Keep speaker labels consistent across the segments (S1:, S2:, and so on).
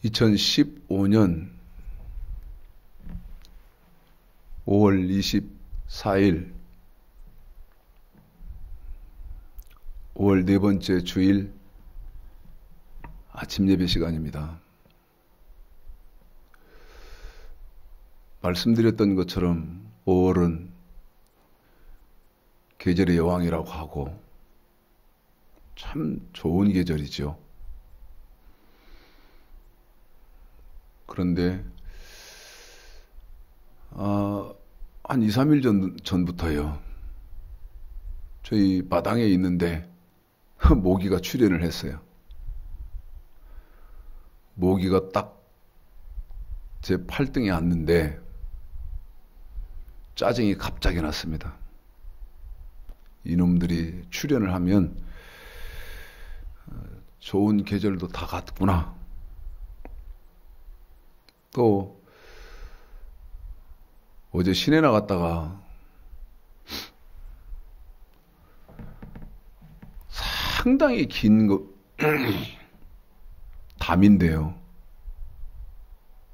S1: 2015년 5월 24일 5월 네 번째 주일 아침 예배 시간입니다. 말씀드렸던 것처럼 5월은 계절의 여왕이라고 하고 참 좋은 계절이죠. 그런데 한 2, 3일 전부터요. 저희 마당에 있는데 모기가 출현을 했어요. 모기가 딱 제 팔등에 앉는데 짜증이 갑자기 났습니다. 이놈들이 출현을 하면 좋은 계절도 다 갔구나. 또 어제 시내 나갔다가 상당히 긴 담인데요.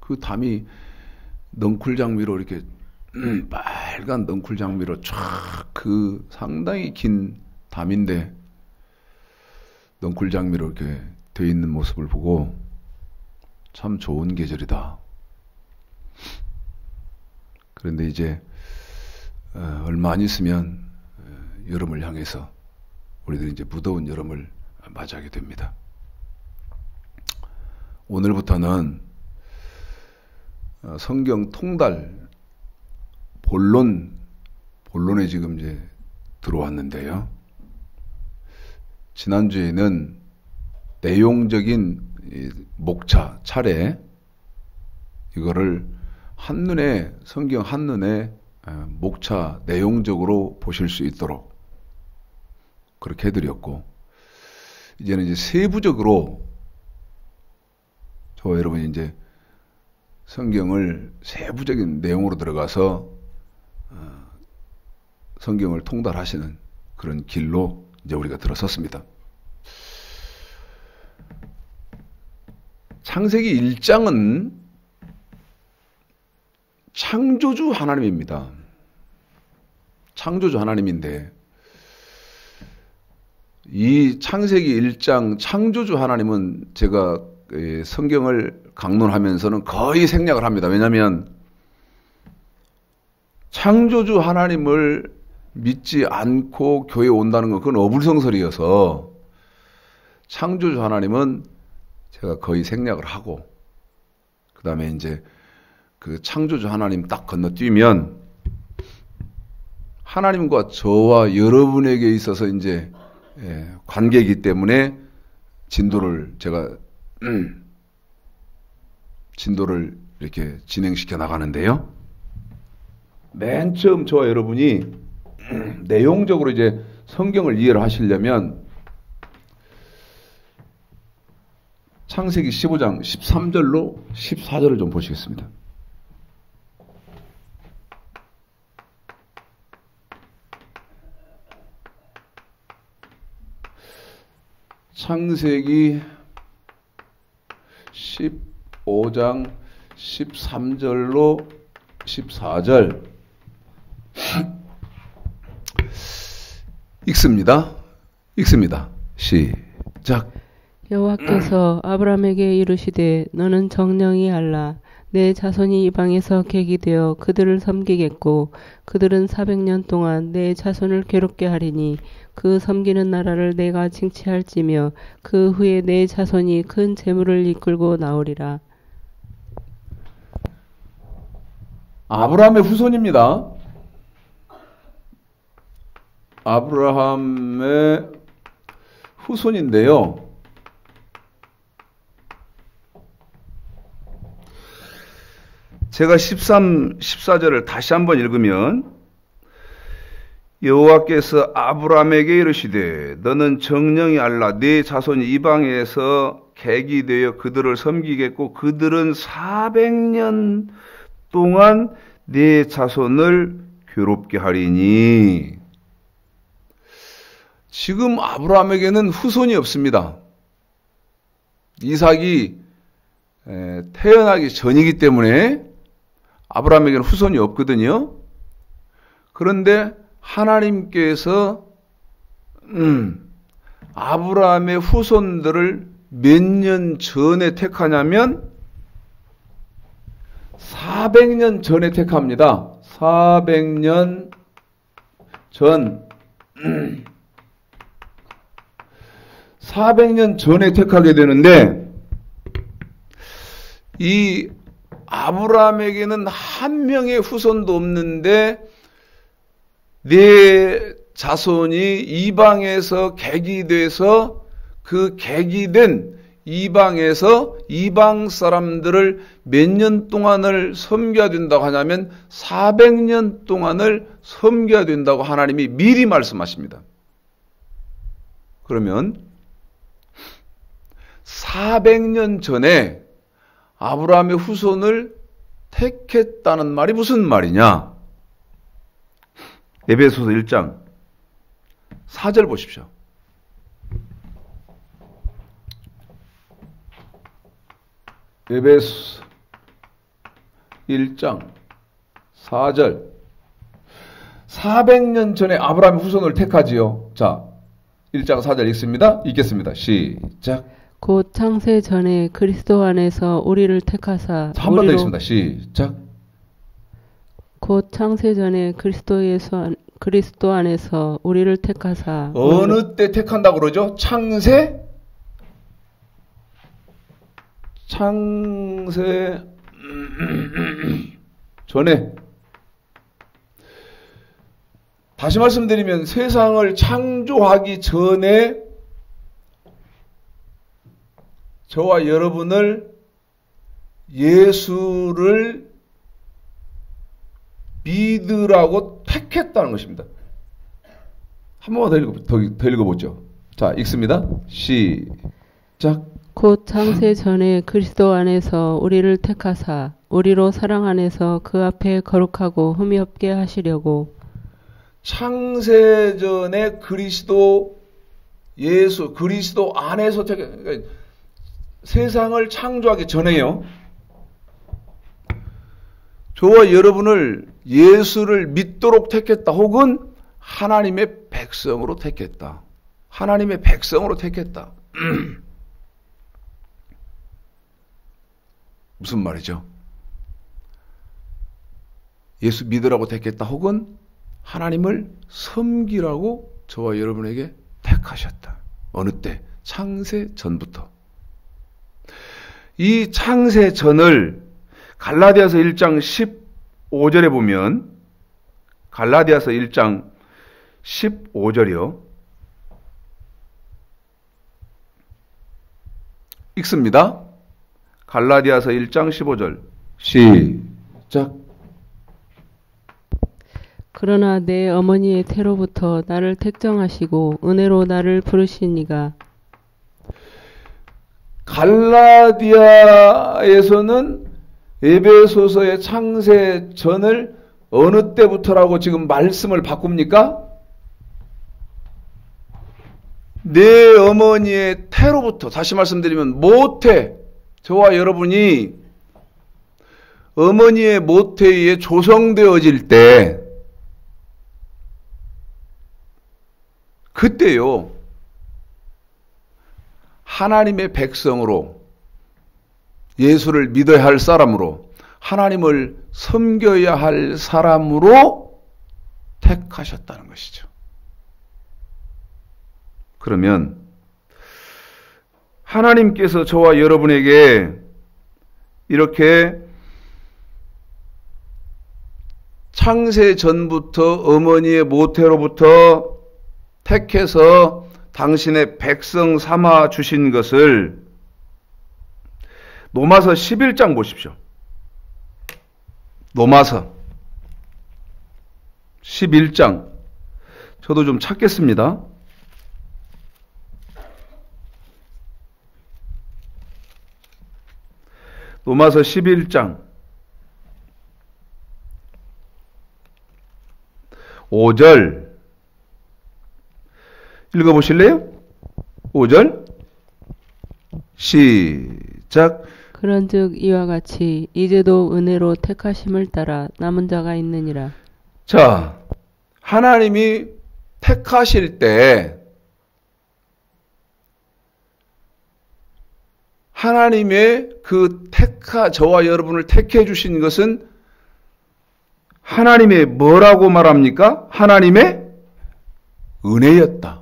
S1: 그 담이 넝쿨장미로 이렇게 빨간 넝쿨장미로 쫙 그 상당히 긴 담인데 넝쿨장미로 이렇게 돼 있는 모습을 보고 참 좋은 계절이다. 그런데 이제 얼마 안 있으면 여름을 향해서 우리들이 이제 무더운 여름을 맞이하게 됩니다. 오늘부터는 성경 통달 본론에 지금 이제 들어왔는데요. 지난주에는 내용적인 목차, 차례 이거를 한눈에 성경 한눈에 목차 내용적으로 보실 수 있도록 그렇게 해드렸고, 이제는 이제 세부적으로 저와 여러분이 이제 성경을 세부적인 내용으로 들어가서 성경을 통달하시는 그런 길로 이제 우리가 들어섰습니다. 창세기 1장은 창조주 하나님입니다. 창조주 하나님인데 이 창세기 1장 창조주 하나님은 제가 성경을 강론하면서는 거의 생략을 합니다. 왜냐하면 창조주 하나님을 믿지 않고 교회에 온다는 건 그건 어불성설이어서 창조주 하나님은 제가 거의 생략을 하고, 그 다음에 이제 그 창조주 하나님 딱 건너뛰면 하나님과 저와 여러분에게 있어서 이제 관계이기 때문에 진도를 이렇게 진행시켜 나가는데요. 맨 처음 저와 여러분이 내용적으로 이제 성경을 이해를 하시려면 창세기 15장 13절로 14절을 좀 보시겠습니다. 창세기 15장 13절로 14절 읽습니다. 시작.
S2: 여호와께서 아브라함에게 이르시되 너는 정령이 알라. 내 자손이 이방에서 객이 되어 그들을 섬기겠고 그들은 400년 동안 내 자손을 괴롭게 하리니 그 섬기는 나라를 내가 징치할지며 그 후에 내 자손이 큰 재물을 이끌고 나오리라.
S1: 아브라함의 후손입니다. 아브라함의 후손인데요. 제가 13, 14절을 다시 한번 읽으면 여호와께서 아브라함에게 이르시되 너는 정령이 알라. 네 자손이 이방에서 객이 되어 그들을 섬기겠고 그들은 400년 동안 네 자손을 괴롭게 하리니. 지금 아브라함에게는 후손이 없습니다. 이삭이 태어나기 전이기 때문에 아브라함에게는 후손이 없거든요. 그런데 하나님께서 아브라함의 후손들을 몇 년 전에 택하냐면 400년 전에 택합니다. 400년 전 400년 전에 택하게 되는데 이 아브라함에게는 한 명의 후손도 없는데 네 자손이 이방에서 객이돼서 그 객이된 이방에서 이방 사람들을 몇 년 동안을 섬겨야 된다고 하냐면 400년 동안을 섬겨야 된다고 하나님이 미리 말씀하십니다. 그러면 400년 전에 아브라함의 후손을 택했다는 말이 무슨 말이냐? 에베소서 1장 4절 보십시오. 에베소 1장 4절 400년 전에 아브라함의 후손을 택하지요. 자, 1장 4절 읽습니다. 읽겠습니다. 시작.
S2: 곧 창세 전에 그리스도 안에서 우리를 택하사
S1: 한 번 더 읽습니다. 시작.
S2: 곧 창세 전에 그리스도 안에서 우리를 택하사
S1: 어느 때 택한다고 그러죠? 창세 전에. 다시 말씀드리면 세상을 창조하기 전에 저와 여러분을 예수를 믿으라고 택했다는 것입니다. 한 번만 더 읽어보죠. 자, 읽습니다. 시작.
S2: 곧 창세 전에 그리스도 안에서 우리를 택하사 우리로 사랑 안에서 그 앞에 거룩하고 흠이 없게 하시려고.
S1: 창세 전에 그리스도 예수 그리스도 안에서 그러니까 세상을 창조하기 전에요. 저와 여러분을 예수를 믿도록 택했다. 혹은 하나님의 백성으로 택했다. 하나님의 백성으로 택했다. 무슨 말이죠? 예수 믿으라고 택했다. 혹은 하나님을 섬기라고 저와 여러분에게 택하셨다. 어느 때? 창세 전부터. 이 창세 전을 갈라디아서 1장 15절에 보면 갈라디아서 1장 15절이요. 읽습니다. 갈라디아서 1장 15절 시작.
S2: 그러나 내 어머니의 태로부터 나를 택정하시고 은혜로 나를 부르시니가.
S1: 갈라디아에서는 에베소서의 창세 전을 어느 때부터라고 지금 말씀을 바꿉니까? 내 어머니의 태로부터. 다시 말씀드리면 모태. 저와 여러분이 어머니의 모태에 조성되어질 때 그때요. 하나님의 백성으로 예수를 믿어야 할 사람으로 하나님을 섬겨야 할 사람으로 택하셨다는 것이죠. 그러면 하나님께서 저와 여러분에게 이렇게 창세 전부터 어머니의 모태로부터 택해서 당신의 백성 삼아 주신 것을 로마서 11장 보십시오. 로마서 11장. 저도 좀 찾겠습니다. 로마서 11장 5절 읽어보실래요? 5절 시작.
S2: 그런즉 이와 같이 이제도 은혜로 택하심을 따라 남은 자가 있느니라.
S1: 자, 하나님이 택하실 때 하나님의 저와 여러분을 택해 주신 것은 하나님의 뭐라고 말합니까? 하나님의 은혜였다.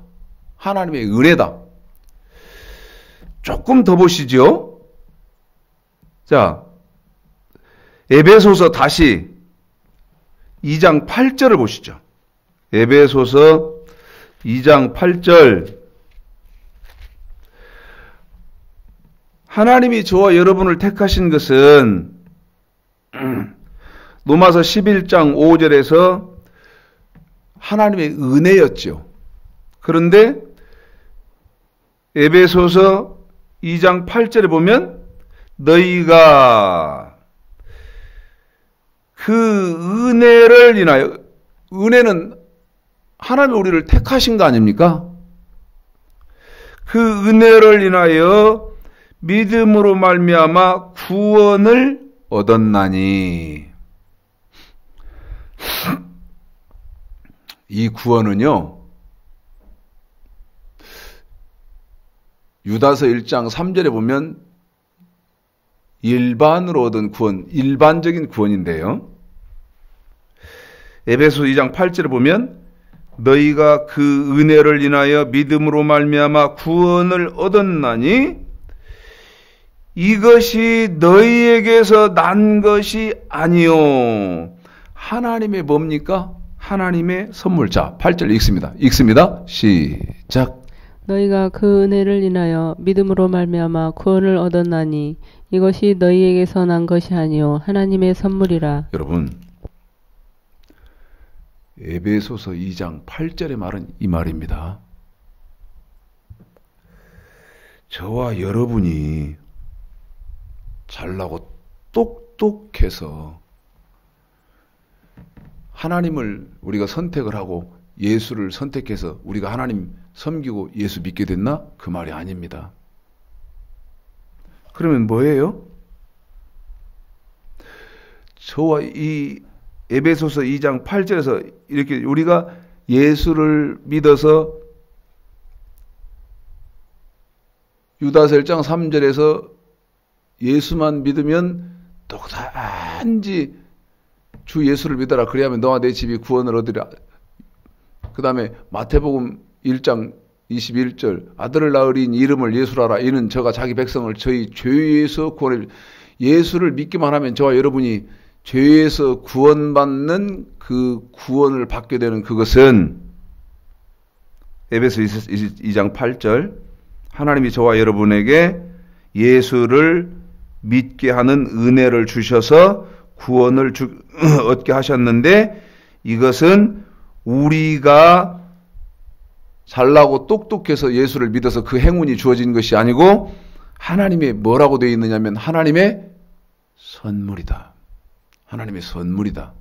S1: 하나님의 은혜다. 조금 더 보시죠. 자, 에베소서 다시 2장 8절을 보시죠. 에베소서 2장 8절. 하나님이 저와 여러분을 택하신 것은 로마서 11장 5절에서 하나님의 은혜였죠. 그런데 에베소서 2장 8절에 보면 너희가 그 은혜를 인하여, 은혜는 하나님이 우리를 택하신 거 아닙니까? 그 은혜를 인하여 믿음으로 말미암아 구원을 얻었나니. 이 구원은요, 유다서 1장 3절에 보면 일반으로 얻은 구원, 일반적인 구원인데요. 에베소 2장 8절에 보면 너희가 그 은혜를 인하여 믿음으로 말미암아 구원을 얻었나니 이것이 너희에게서 난 것이 아니요. 하나님의 뭡니까? 하나님의 선물자. 8절 읽습니다. 시작.
S2: 너희가 그 은혜를 인하여 믿음으로 말미암아 구원을 얻었나니 이것이 너희에게서 난 것이 아니요 하나님의 선물이라.
S1: 여러분, 에베소서 2장 8절의 말은 이 말입니다. 저와 여러분이 잘나고 똑똑해서 하나님을 우리가 선택을 하고 예수를 선택해서 우리가 하나님 섬기고 예수 믿게 됐나? 그 말이 아닙니다. 그러면 뭐예요? 저와 이 에베소서 2장 8절에서 이렇게 우리가 예수를 믿어서 유다서 1장 3절에서 예수만 믿으면 똑단지 주 예수를 믿어라. 그래야면 너와 내 집이 구원을 얻으리라. 그 다음에 마태복음 1장 21절 아들을 낳으린 이름을 예수라라. 이는 저가 자기 백성을 저희 죄에서 구원해. 예수를 믿기만 하면 저와 여러분이 죄에서 구원받는 그 구원을 받게 되는 그것은 에베소 2장 8절 하나님이 저와 여러분에게 예수를 믿게 하는 은혜를 주셔서 구원을 얻게 하셨는데 이것은 우리가 잘나고 똑똑해서 예수를 믿어서 그 행운이 주어진 것이 아니고 하나님의 뭐라고 되어 있느냐면 하나님의 선물이다. 하나님의 선물이다.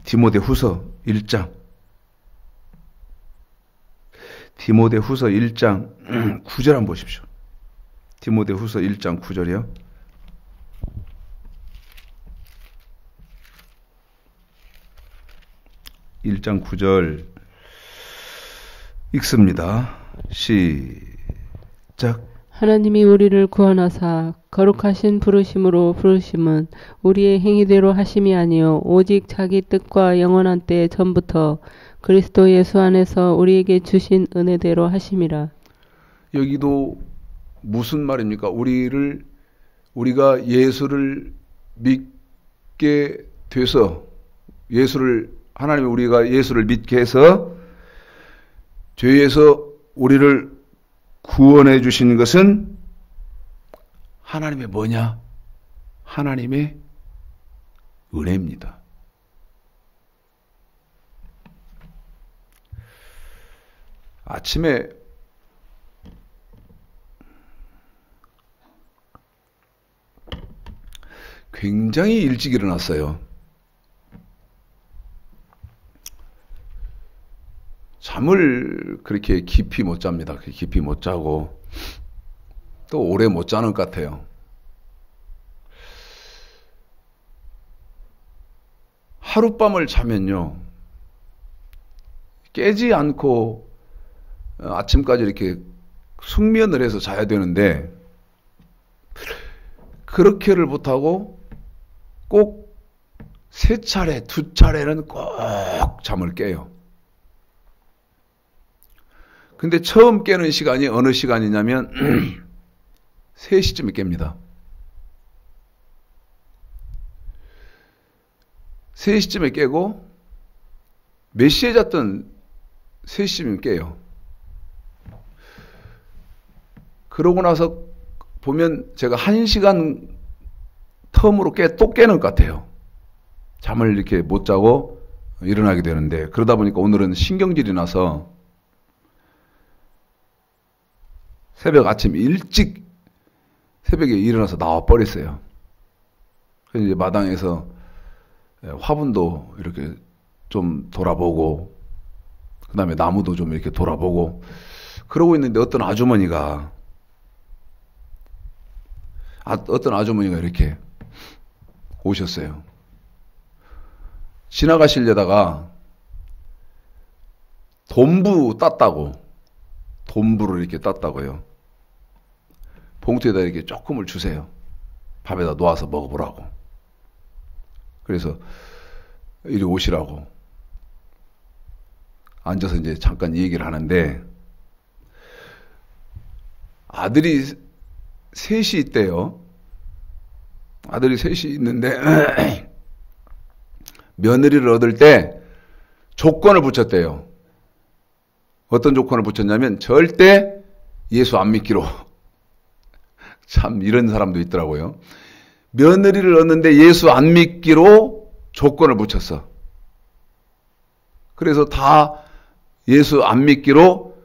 S1: 디모데후서 1장 9절 한번 보십시오. 디모데후서 1장 9절이요. (1장 9절) 읽습니다. 시작.
S2: 하나님이 우리를 구원하사 거룩하신 부르심으로 부르심은 우리의 행위대로 하심이 아니요 오직 자기 뜻과 영원한 때 전부터 그리스도 예수 안에서 우리에게 주신 은혜대로 하심이라.
S1: 여기도 무슨 말입니까? 우리가 예수를 믿게 돼서 하나님이 우리가 예수를 믿게 해서 죄에서 우리를 구원해 주신 것은 하나님의 뭐냐? 하나님의 은혜입니다. 아침에 굉장히 일찍 일어났어요. 잠을 그렇게 깊이 못 잡니다. 깊이 못 자고 또 오래 못 자는 것 같아요. 하룻밤을 자면요, 깨지 않고 아침까지 이렇게 숙면을 해서 자야 되는데 그렇게를 못하고 꼭 3차례, 2차례는 꼭 잠을 깨요. 근데 처음 깨는 시간이 어느 시간이냐면 3시쯤에 깹니다. 3시쯤에 깨고 몇 시에 잤든 3시쯤에 깨요. 그러고 나서 보면 제가 1시간 텀으로 또 깨는 것 같아요. 잠을 이렇게 못 자고 일어나게 되는데, 그러다 보니까 오늘은 신경질이 나서 아침 일찍 새벽에 일어나서 나와버렸어요. 그래서 이제 마당에서 화분도 이렇게 좀 돌아보고, 그 다음에 나무도 좀 이렇게 돌아보고, 그러고 있는데 어떤 아주머니가 이렇게 오셨어요. 지나가시려다가 돈부를 이렇게 땄다고요. 봉투에다 이렇게 조금을 주세요. 밥에다 놓아서 먹어보라고. 그래서 이리 오시라고 앉아서 이제 잠깐 얘기를 하는데, 아들이 셋이 있대요. 아들이 셋이 있는데 며느리를 얻을 때 조건을 붙였대요. 어떤 조건을 붙였냐면 절대 예수 안 믿기로. 참 이런 사람도 있더라고요. 며느리를 얻는데 예수 안 믿기로 조건을 붙였어. 그래서 다 예수 안 믿기로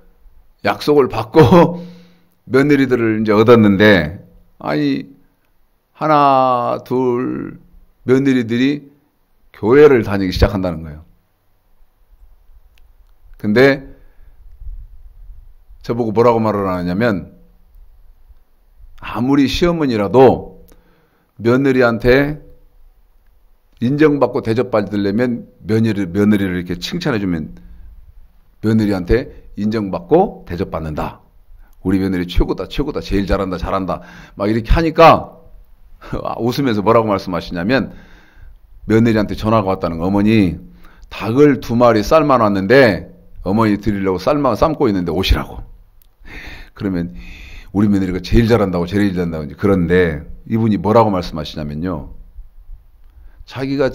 S1: 약속을 받고 며느리들을 이제 얻었는데, 아니 하나 둘 며느리들이 교회를 다니기 시작한다는 거예요. 근데 저보고 뭐라고 말을 하냐면, 아무리 시어머니라도 며느리한테 인정받고 대접받으려면 며느리를 이렇게 칭찬해주면 며느리한테 인정받고 대접받는다. 우리 며느리 최고다, 제일 잘한다, 막 이렇게 하니까 웃으면서 뭐라고 말씀하시냐면, 며느리한테 전화가 왔다는 거. 어머니, 닭을 2마리 삶아놨는데 어머니 드리려고 삶고 있는데 오시라고. 그러면 우리 며느리가 제일 잘한다고. 그런데 이분이 뭐라고 말씀하시냐면요, 자기는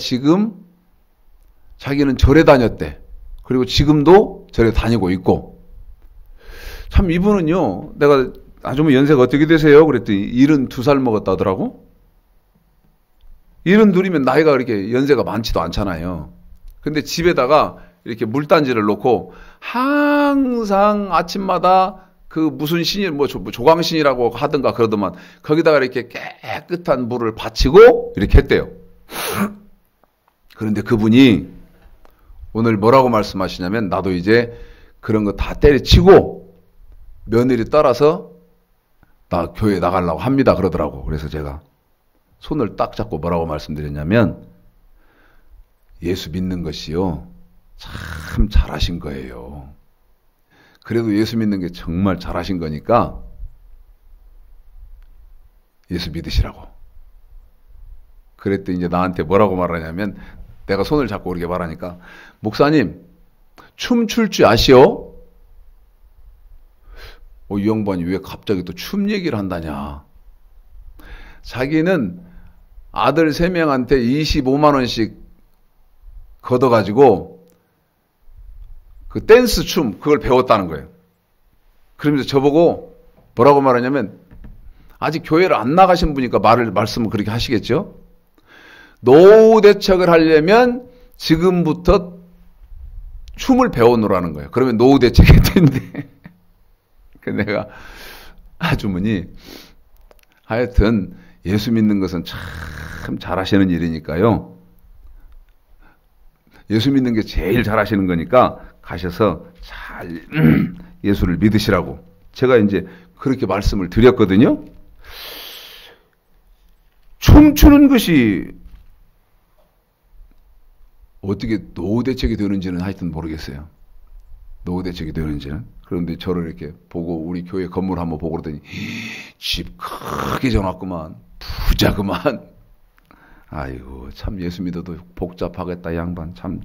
S1: 절에 다녔대. 그리고 지금도 절에 다니고 있고. 참 이분은요, 내가 아주머니 연세가 어떻게 되세요? 그랬더니 72살 먹었다더라고. 72이면 나이가 그렇게 연세가 많지도 않잖아요. 근데 집에다가 이렇게 물단지를 놓고 항상 아침마다 그 무슨 신이 조광신이라고 하든가 그러더만 거기다가 이렇게 깨끗한 물을 받치고 이렇게 했대요. 그런데 그분이 오늘 뭐라고 말씀하시냐면, 나도 이제 그런 거 다 때려치고 며느리 따라서 나 교회 나가려고 합니다 그러더라고. 그래서 제가 손을 딱 잡고 뭐라고 말씀드렸냐면, 예수 믿는 것이요, 참 잘하신 거예요. 그래도 예수 믿는 게 정말 잘하신 거니까 예수 믿으시라고. 그랬더니 이제 나한테 뭐라고 말하냐면, 내가 손을 잡고 그렇게 말하니까, 목사님 춤출 줄 아시오? 이 양반이 왜 갑자기 또 춤 얘기를 한다냐. 자기는 아들 3명한테 25만 원씩 걷어가지고 그 댄스 춤 그걸 배웠다는 거예요. 그러면서 저보고 뭐라고 말하냐면, 아직 교회를 안 나가신 분이니까 말씀을 그렇게 하시겠죠. 노후 대책을 하려면 지금부터 춤을 배워놓으라는 거예요. 그러면 노후 대책이 된대. 내가 아주머니, 하여튼 예수 믿는 것은 참 잘하시는 일이니까요, 예수 믿는 게 제일 잘하시는 거니까 가셔서 잘 예수를 믿으시라고 제가 이제 그렇게 말씀을 드렸거든요. 춤추는 것이 어떻게 노후 대책이 되는지는 하여튼 모르겠어요. 노후 대책이 되는지는. 그런데 저를 이렇게 보고 우리 교회 건물 한번 보고 그러더니 집 크게 져놨구만. 부자구만. 아이고 참 예수 믿어도 복잡하겠다 양반. 참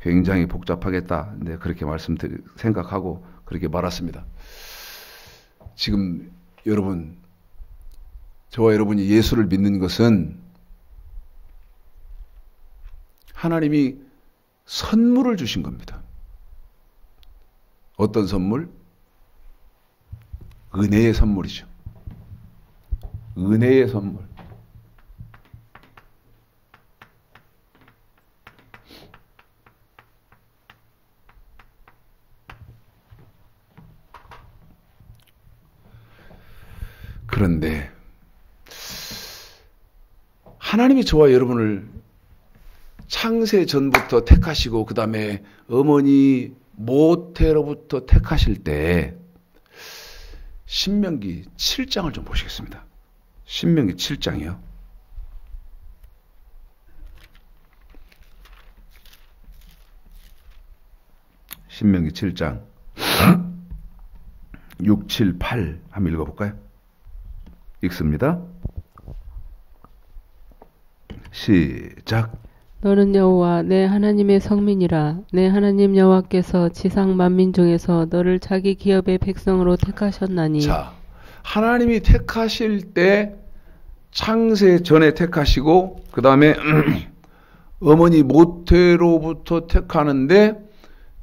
S1: 굉장히 복잡하겠다. 네, 그렇게 생각하고 그렇게 말았습니다. 지금 여러분 저와 여러분이 예수를 믿는 것은 하나님이 선물을 주신 겁니다. 어떤 선물? 은혜의 선물이죠. 은혜의 선물. 그런데 하나님이 저와 여러분을 창세 전부터 택하시고 그 다음에 어머니 모태로부터 택하실 때 신명기 7장을 좀 보시겠습니다. 신명기 7장이요. 신명기 7장 6, 7, 8 한번 읽어볼까요? 읽습니다. 시작.
S2: 너는 여호와 내 하나님의 성민이라. 내 하나님 여호와께서 지상 만민 중에서 너를 자기 기업의 백성으로 택하셨나니.
S1: 자, 하나님이 택하실 때 창세 전에 택하시고 그 다음에 어머니 모태로부터 택하는데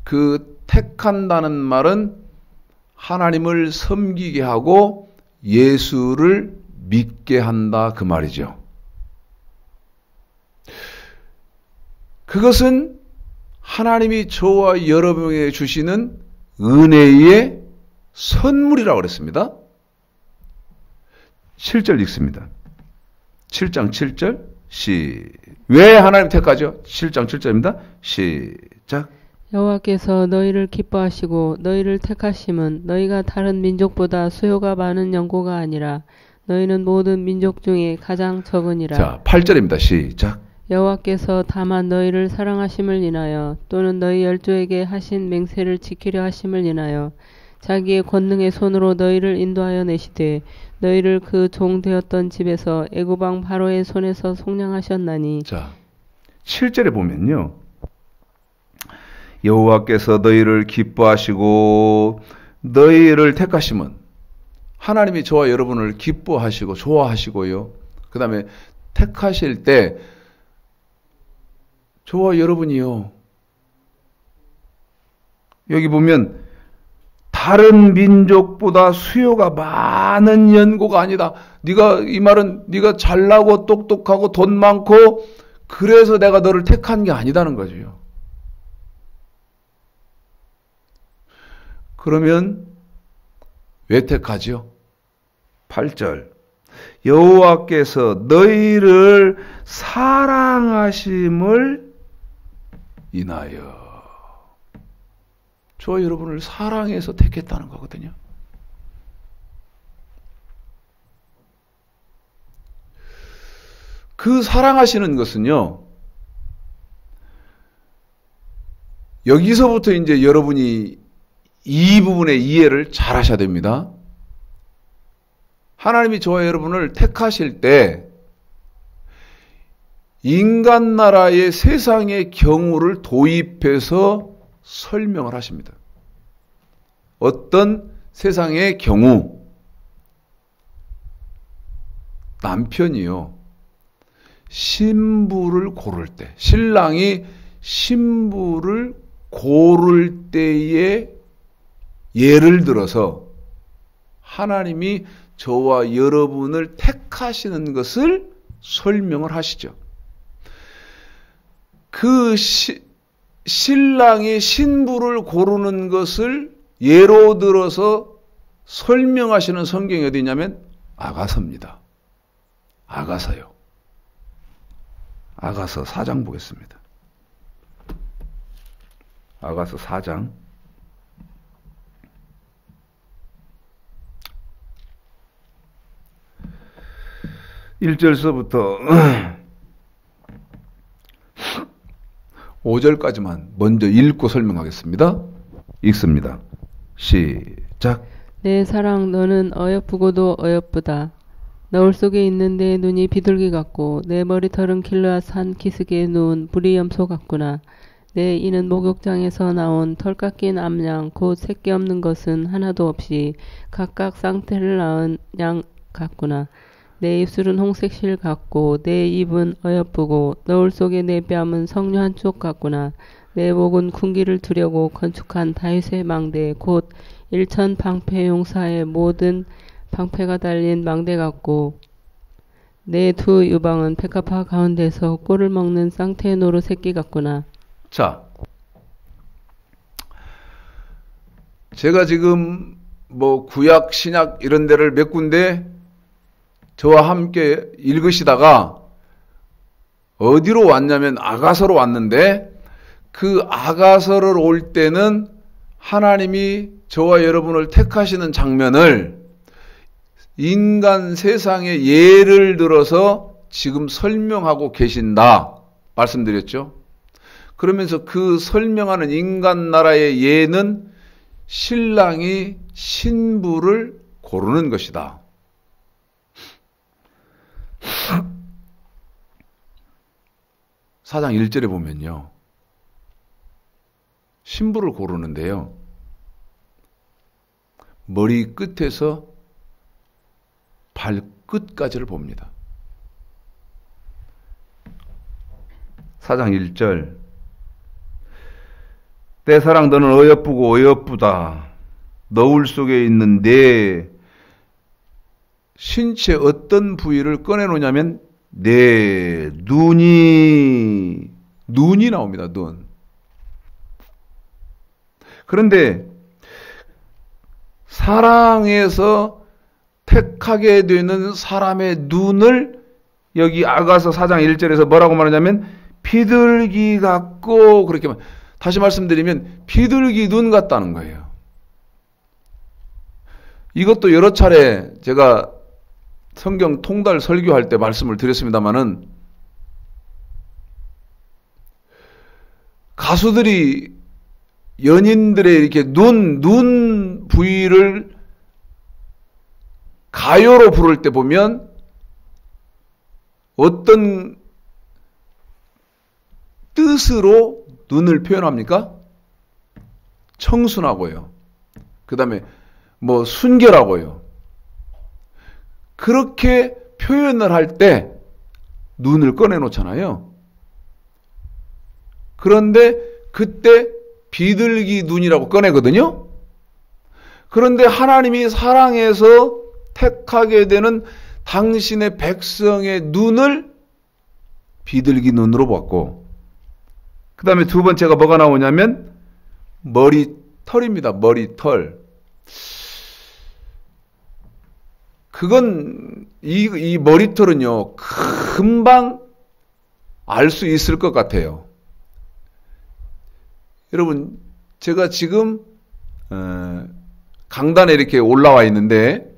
S1: 그 택한다는 말은 하나님을 섬기게 하고 예수를 믿게 한다 그 말이죠. 그것은 하나님이 저와 여러분에게 주시는 은혜의 선물이라고 그랬습니다. 7절 읽습니다. 7장 7절 왜 하나님 택하죠? 7장 7절입니다. 시작.
S2: 여호와께서 너희를 기뻐하시고 너희를 택하심은 너희가 다른 민족보다 수요가 많은 연고가 아니라 너희는 모든 민족 중에 가장 적으니라.
S1: 자, 8절입니다. 시작.
S2: 여호와께서 다만 너희를 사랑하심을 인하여 또는 너희 열조에게 하신 맹세를 지키려 하심을 인하여 자기의 권능의 손으로 너희를 인도하여 내시되 너희를 그 종 되었던 집에서 애굽 왕 바로의 손에서 속량하셨나니.
S1: 자, 7절에 보면요. 여호와께서 너희를 기뻐하시고 너희를 택하심은 하나님이 저와 여러분을 기뻐하시고 좋아하시고요. 그 다음에 택하실 때 저와 여러분이요. 여기 보면 다른 민족보다 수요가 많은 연고가 아니다. 이 말은 네가 잘나고 똑똑하고 돈 많고 그래서 내가 너를 택한 게 아니다는 거죠. 그러면 왜 택하죠? 8절. 여호와께서 너희를 사랑하심을 인하여. 저와 여러분을 사랑해서 택했다는 거거든요. 그 사랑하시는 것은요, 여기서부터 이제 여러분이 이 부분의 이해를 잘 하셔야 됩니다. 하나님이 저와 여러분을 택하실 때 인간 나라의 세상의 경우를 도입해서 설명을 하십니다. 어떤 세상의 경우 남편이요 신부를 고를 때 신랑이 신부를 고를 때에 예를 들어서 하나님이 저와 여러분을 택하시는 것을 설명을 하시죠. 그 신랑이 신부를 고르는 것을 예로 들어서 설명하시는 성경이 어디 있냐면 아가서입니다. 아가서요. 아가서 4장 보겠습니다. 아가서 4장 1절서부터 5절까지만 먼저 읽고 설명하겠습니다. 읽습니다. 시작.
S2: 내 사랑 너는 어여쁘고도 어여쁘다. 너울 속에 있는 내 눈이 비둘기 같고 내 머리털은 길르앗 산 기슭에 누운 부리염소 같구나. 내 이는 목욕장에서 나온 털 깎인 암양 곧 새끼 없는 것은 하나도 없이 각각 쌍태를 낳은 양 같구나. 내 입술은 홍색 실 같고 내 입은 어여쁘고 너울 속에 내 뺨은 석류 한 쪽 같구나. 내 목은 군기를 두려고 건축한 다윗의 망대 곧 일천 방패 용사의 모든 방패가 달린 망대 같고 내 두 유방은 백합화 가운데서 꼴을 먹는 쌍태 노루 새끼 같구나.
S1: 자, 제가 지금 뭐 구약 신약 이런 데를 몇 군데 저와 함께 읽으시다가 어디로 왔냐면 아가서로 왔는데 그 아가서를 올 때는 하나님이 저와 여러분을 택하시는 장면을 인간 세상의 예를 들어서 지금 설명하고 계신다 말씀드렸죠. 그러면서 그 설명하는 인간 나라의 예는 신랑이 신부를 고르는 것이다. 사장 1절에 보면요. 신부를 고르는데요. 머리 끝에서 발끝까지를 봅니다. 사장 1절. 내 사랑 너는 어여쁘고 어여쁘다. 너울 속에 있는 내 신체 어떤 부위를 꺼내놓냐면 내 눈이 나옵니다. 눈. 그런데 사랑에서 택하게 되는 사람의 눈을 여기 아가서 4장 1절에서 뭐라고 말하냐면 비둘기 같고 그렇게 다시 말씀드리면 비둘기 눈 같다는 거예요. 이것도 여러 차례 제가 성경 통달 설교할 때 말씀을 드렸습니다마는 가수들이 연인들의 이렇게 눈 부위를 가요로 부를 때 보면 어떤 뜻으로 눈을 표현합니까? 청순하고요. 그 다음에 뭐 순결하고요. 그렇게 표현을 할 때 눈을 꺼내놓잖아요. 그런데 그때 비둘기 눈이라고 꺼내거든요. 그런데 하나님이 사랑해서 택하게 되는 당신의 백성의 눈을 비둘기 눈으로 봤고, 그 다음에 두 번째가 뭐가 나오냐면 머리털입니다. 머리털. 그건 이 머리털은요 금방 알 수 있을 것 같아요. 여러분 제가 지금 강단에 이렇게 올라와 있는데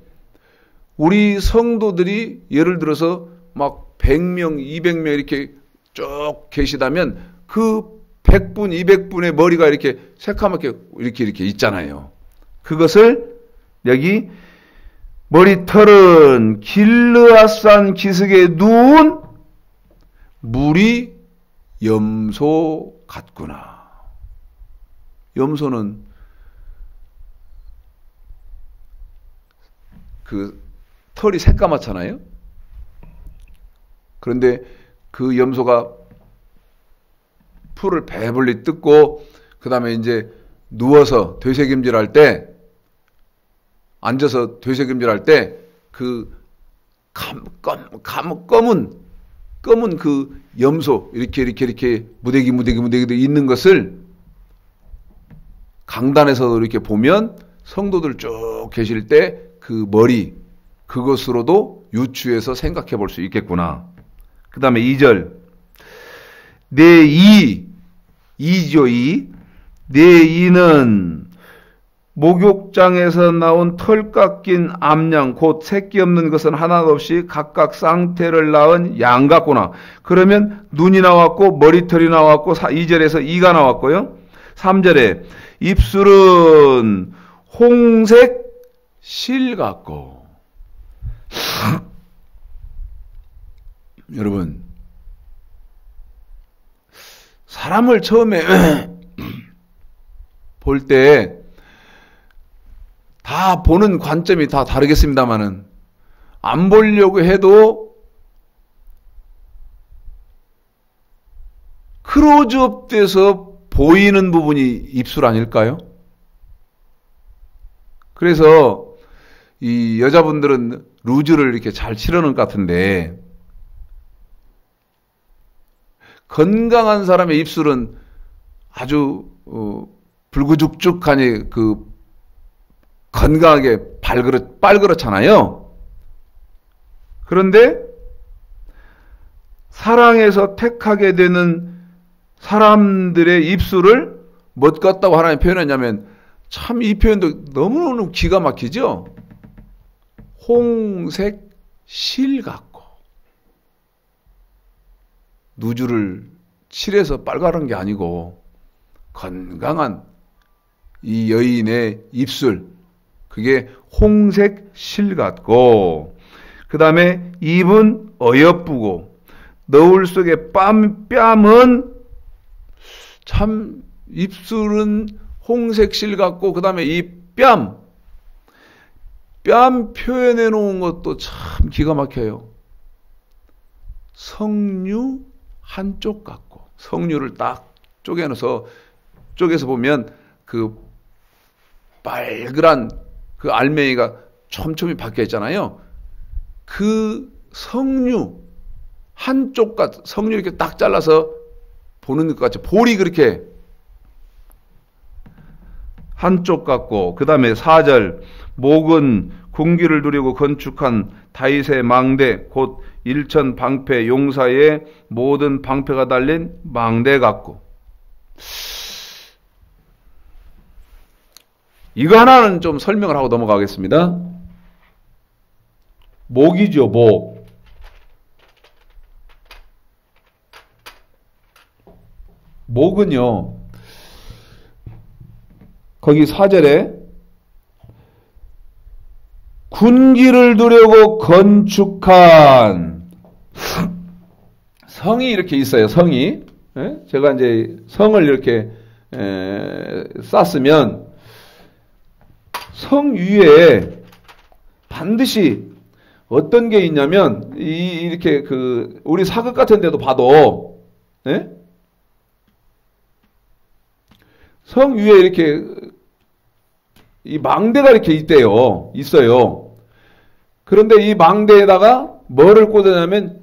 S1: 우리 성도들이 예를 들어서 막 100명, 200명 이렇게 쭉 계시다면 그 100분, 200분의 머리가 이렇게 새카맣게 이렇게 있잖아요. 그것을 여기 머리털은 길르앗산 기슭에 누운 무리 염소 같구나. 염소는 그 털이 새까맣잖아요. 그런데 그 염소가 풀을 배불리 뜯고 그 다음에 이제 누워서 되새김질할 때 앉아서 되새김질할 때 그 검은 그 염소 이렇게 무대기 있는 것을 강단에서 이렇게 보면 성도들 쭉 계실 때 그 머리 그것으로도 유추해서 생각해 볼 수 있겠구나. 그 다음에 2절 내 이죠. 네 이는 목욕장에서 나온 털 깎인 암양 곧 새끼 없는 것은 하나도 없이 각각 쌍태를 낳은 양 같구나. 그러면 눈이 나왔고 머리털이 나왔고 2절에서 이가 나왔고요. 3절에 입술은 홍색 실 같고. 여러분, 사람을 처음에 볼 때 다 보는 관점이 다 다르겠습니다만은 안 보려고 해도 클로즈업 돼서 보이는 부분이 입술 아닐까요? 그래서 이 여자분들은 루즈를 이렇게 잘 칠하는 것 같은데 건강한 사람의 입술은 아주 불구죽죽하니 건강하게 빨그렇잖아요. 그런데 사랑해서 택하게 되는 사람들의 입술을 뭐 같다고 하나님 표현했냐면 참 이 표현도 너무너무 기가 막히죠. 홍색 실 같고 누주를 칠해서 빨가른 게 아니고 건강한 이 여인의 입술 그게 홍색 실 같고 그 다음에 입은 어여쁘고 너울 속의 뺨은 참 입술은 홍색 실 같고 그 다음에 이 뺨 표현해 놓은 것도 참 기가 막혀요. 석류 한쪽 같고 석류를 딱 쪼개서 보면 그 빨그란 그 알맹이가 촘촘히 박혀 있잖아요. 그 석류 한쪽 석류 이렇게 딱 잘라서 보는 것 같죠. 볼이 그렇게 한쪽 같고 그 다음에 4절 목은 군기를 누리고 건축한 다윗의 망대 곧 일천 방패 용사의 모든 방패가 달린 망대 같고 이거 하나는 좀 설명을 하고 넘어가겠습니다. 목이죠, 목. 목은요, 거기 4절에 군기를 두려고 건축한 성이 이렇게 있어요. 성이. 제가 이제 성을 이렇게 쌌으면 성 위에 반드시 어떤 게 있냐면 이렇게 우리 사극 같은 데도 봐도 성 위에 이렇게 이 망대가 이렇게 있어요. 그런데 이 망대에다가 뭐를 꽂느냐면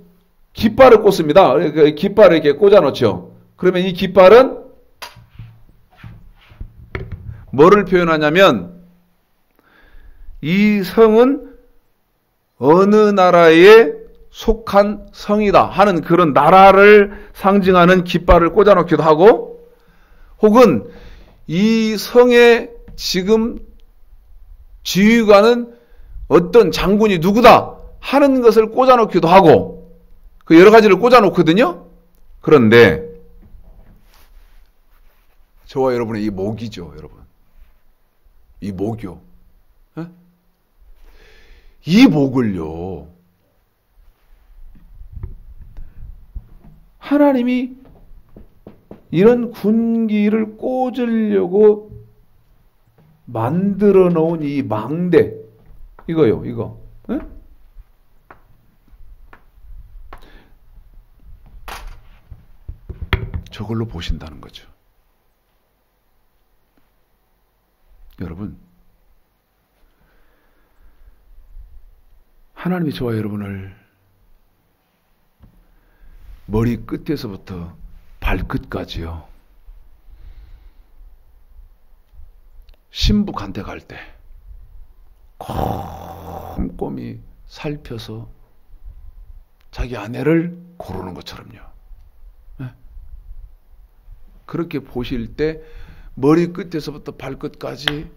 S1: 깃발을 꽂습니다. 깃발을 이렇게 꽂아 놓죠. 그러면 이 깃발은 뭐를 표현하냐면 이 성은 어느 나라에 속한 성이다 하는 그런 나라를 상징하는 깃발을 꽂아 놓기도 하고 혹은 이 성의 지금 지휘관은 어떤 장군이 누구다 하는 것을 꽂아 놓기도 하고 그 여러 가지를 꽂아 놓거든요. 그런데 저와 여러분의 이 목이죠, 여러분. 이 목이요. 이 목을요. 하나님이 이런 군기를 꽂으려고 만들어 놓은 이 망대 이거요, 이거. 저걸로 보신다는 거죠. 여러분, 하나님이 저와 여러분을 머리 끝에서부터 발끝까지요. 신부간대 갈 때 꼼꼼히 살펴서 자기 아내를 고르는 것처럼요. 그렇게 보실 때 머리끝에서부터 발끝까지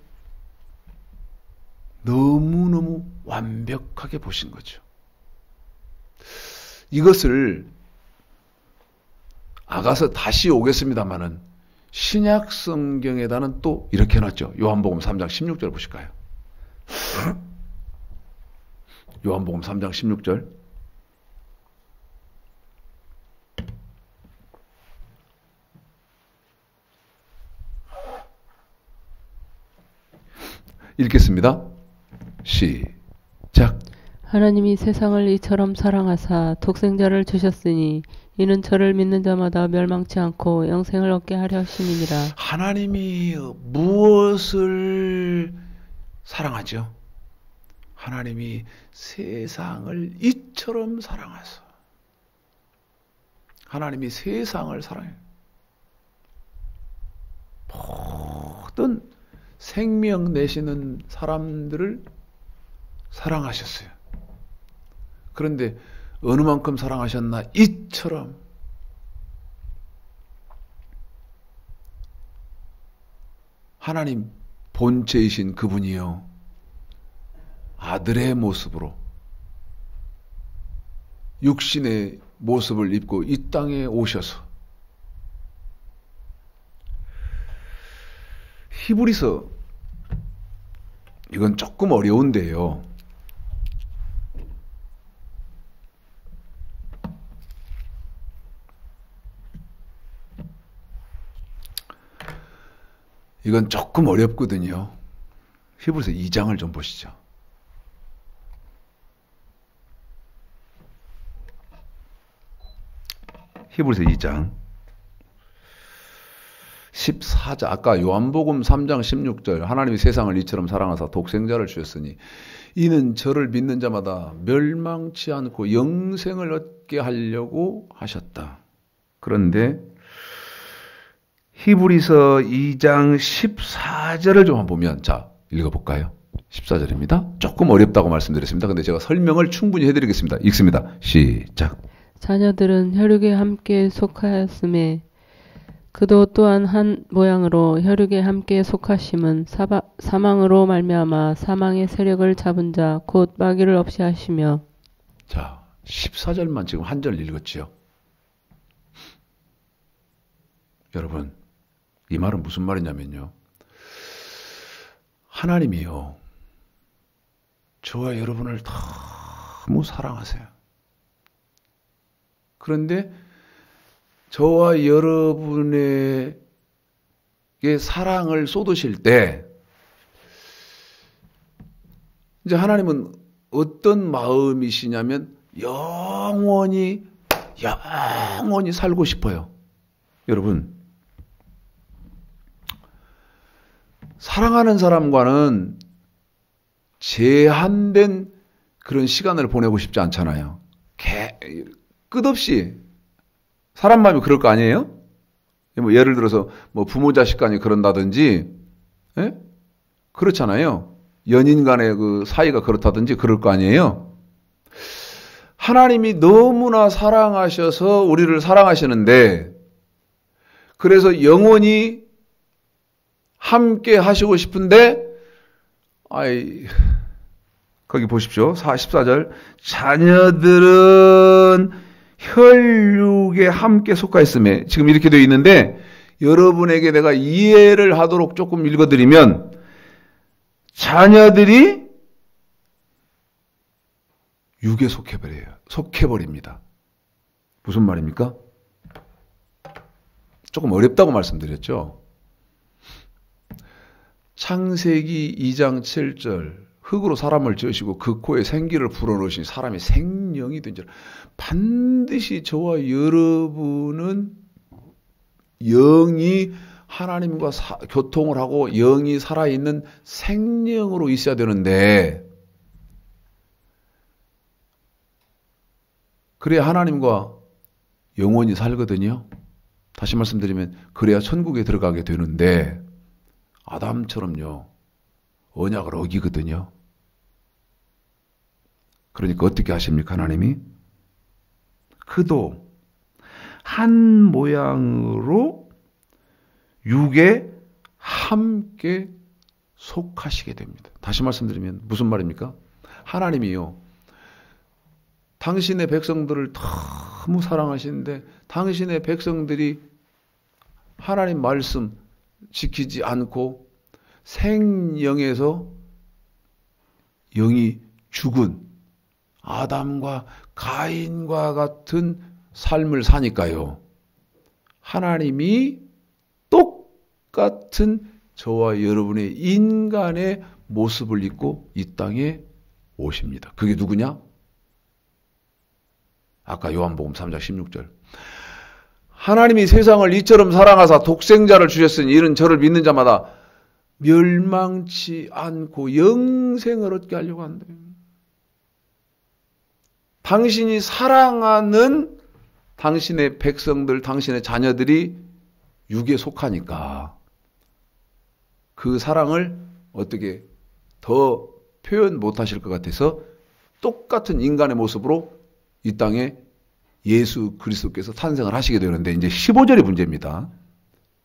S1: 너무너무 완벽하게 보신 거죠. 이것을 아가서 다시 오겠습니다마는 신약 성경에다는 또 이렇게 해놨죠. 요한복음 3장 16절 보실까요? 요한복음 3장 16절. 읽겠습니다. 시작.
S2: 하나님이 세상을 이처럼 사랑하사 독생자를 주셨으니 이는 저를 믿는 자마다 멸망치 않고 영생을 얻게 하려 하심이니라.
S1: 하나님이 무엇을 사랑하죠? 하나님이 세상을 이처럼 사랑하사. 하나님이 세상을 사랑해요. 모든 생명 내시는 사람들을 사랑하셨어요. 그런데 어느 만큼 사랑하셨나? 이처럼. 하나님 본체이신 그분이요, 아들의 모습으로 육신의 모습을 입고 이 땅에 오셔서 히브리서, 이건 조금 어려운데요. 이건 조금 어렵거든요. 히브리서 2장을 좀 보시죠. 히브리서 2장 14절, 아까 요한복음 3장 16절, 하나님이 세상을 이처럼 사랑하사 독생자를 주셨으니 이는 저를 믿는 자마다 멸망치 않고 영생을 얻게 하려고 하셨다. 그런데 히브리서 2장 14절을 좀 한번 보면, 자, 읽어볼까요? 14절입니다. 조금 어렵다고 말씀드렸습니다. 근데 제가 설명을 충분히 해드리겠습니다. 읽습니다. 시작.
S2: 자녀들은 혈육에 함께 속하였음에 그도 또한 한 모양으로 혈육에 함께 속하심은 사망으로 말미암아 사망의 세력을 잡은 자 곧 마귀를 없이 하시며.
S1: 자, 14절만 지금 한 절 읽었지요. 여러분, 이 말은 무슨 말이냐면요, 하나님이요, 저와 여러분을 너무 사랑하세요. 그런데 저와 여러분에게 사랑을 쏟으실 때 이제 하나님은 어떤 마음이시냐면 영원히 살고 싶어요. 여러분, 사랑하는 사람과는 제한된 그런 시간을 보내고 싶지 않잖아요. 끝없이 사람 마음이 그럴 거 아니에요? 뭐 예를 들어서 뭐 부모 자식 간이 그런다든지, 예? 그렇잖아요. 연인 간의 그 사이가 그렇다든지 그럴 거 아니에요. 하나님이 너무나 사랑하셔서 우리를 사랑하시는데, 그래서 영원히 함께 하시고 싶은데, 거기 보십시오. 14절. 자녀들은 혈육에 함께 속하 있음에, 지금 이렇게 되어 있는데 여러분에게 내가 이해를 하도록 조금 읽어드리면, 자녀들이 육에 속해버립니다. 무슨 말입니까? 조금 어렵다고 말씀드렸죠. 창세기 2장 7절, 흙으로 사람을 지으시고 그 코에 생기를 불어넣으시니 사람이 생명이 된 줄. 반드시 저와 여러분은 영이 하나님과 교통을 하고 영이 살아있는 생명으로 있어야 되는데, 그래야 하나님과 영원히 살거든요. 다시 말씀드리면 그래야 천국에 들어가게 되는데, 아담처럼요, 언약을 어기거든요. 그러니까 어떻게 하십니까, 하나님이? 그도 한 모양으로 육에 함께 속하시게 됩니다. 다시 말씀드리면 무슨 말입니까? 하나님이요, 당신의 백성들을 너무 사랑하시는데 당신의 백성들이 하나님 말씀 지키지 않고 생영에서 영이 죽은 아담과 가인과 같은 삶을 사니까요, 하나님이 똑같은 저와 여러분의 인간의 모습을 입고 이 땅에 오십니다. 그게 누구냐? 아까 요한복음 3장 16절. 하나님이 세상을 이처럼 사랑하사 독생자를 주셨으니 이는 저를 믿는 자마다 멸망치 않고 영생을 얻게 하려고 한다. 당신이 사랑하는 당신의 백성들, 당신의 자녀들이 육에 속하니까 그 사랑을 어떻게 더 표현 못하실 것 같아서 똑같은 인간의 모습으로 이 땅에 예수 그리스도께서 탄생을 하시게 되는데, 이제 15절이 문제입니다.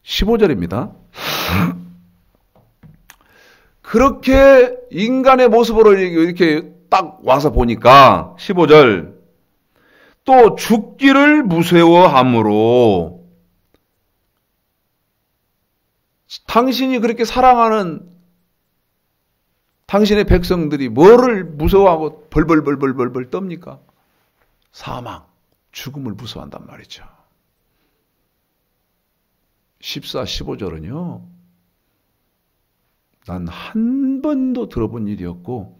S1: 15절입니다. 그렇게 인간의 모습으로 이렇게 딱 와서 보니까 15절, 또 죽기를 무서워함으로, 당신이 그렇게 사랑하는 당신의 백성들이 뭐를 무서워하고 벌벌벌벌벌 떱니까? 사망, 죽음을 무서워한단 말이죠. 14, 15절은요, 난 한 번도 들어본 일이었고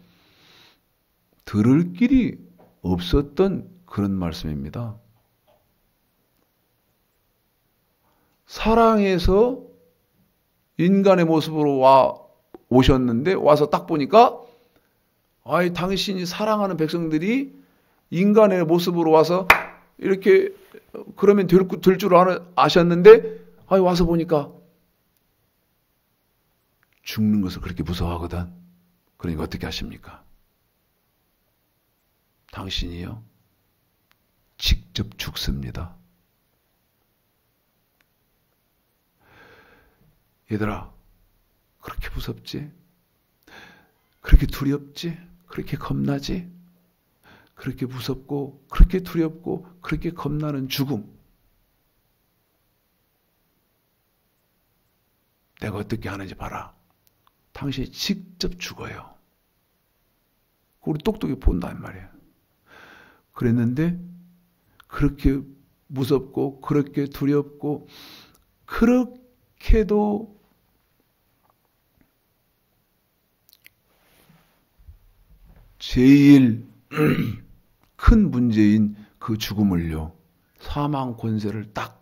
S1: 들을 길이 없었던 그런 말씀입니다. 사랑해서 인간의 모습으로 오셨는데 와서 딱 보니까, 아이, 당신이 사랑하는 백성들이 인간의 모습으로 와서 이렇게 그러면 될 줄 아셨는데, 아이, 와서 보니까 죽는 것을 그렇게 무서워하거든. 그러니까 어떻게 하십니까? 당신이요, 직접 죽습니다. 얘들아, 그렇게 무섭지? 그렇게 두렵지? 그렇게 겁나지? 그렇게 무섭고 그렇게 두렵고 그렇게 겁나는 죽음, 내가 어떻게 하는지 봐라. 당신이 직접 죽어요. 우리 똑똑히 본단 말이에요. 그랬는데 그렇게 무섭고 그렇게 두렵고 그렇게도 제일 큰 문제인 그 죽음을요, 사망 권세를 딱